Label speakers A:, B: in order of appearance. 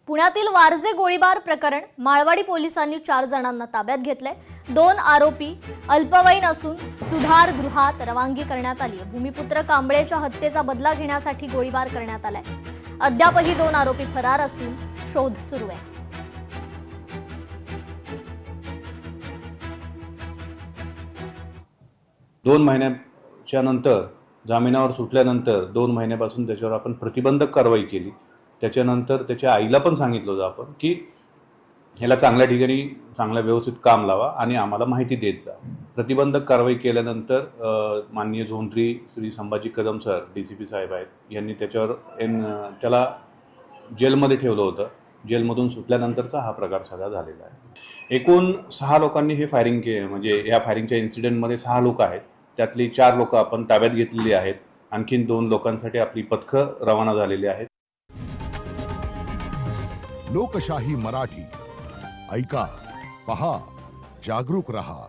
A: पुण्यातील वारजे गोळीबार प्रकरण माळवाडी पोलिसांनी 4 जणांना ताब्यात घेतले। 2 आरोपी अल्पवयीन असून सुधार गृहात रवानगी करण्यात आली। भूमिपुत्र कांबळेच्या हत्येचा बदला घेण्यासाठी गोळीबार करण्यात आलाय। अद्यापही 2 आरोपी फरार असून शोध सुरू आहे।
B: दोन महिन्याच्या नंतर जामिनावर सुटल्यानंतर 2 महिन्यापासून त्याच्यावर आपण प्रतिबंधक कारवाई केली। त्याच्यानंतर त्याच्या आईला पण सांगितलं होतं आपण की ह्याला चांगल्या ठिकाणी चांगल्या व्यवस्थित काम लावा आणि आम्हाला माहिती देत जा। प्रतिबंधक कारवाई केल्यानंतर माननीय झोंत्री श्री संभाजी कदम सर DCP साहेब आहेत यांनी त्याच्यावर त्याला जेलमध्ये ठेवलं होतं। जेलमधून सुटल्यानंतरचा हा प्रकार सगळा झालेला आहे। एकूण 6 लोकांनी हे फायरिंग केले, म्हणजे या फायरिंगच्या इन्सिडेंटमध्ये 6 लोक आहेत। त्यातली 4 लोक आपण ताब्यात घेतलेली आहेत। आणखीन 2 लोकांसाठी आपली पथकं रवाना झालेली आहेत।
C: लोकशाही मराठी ऐका, पहा, जागरूक रहा।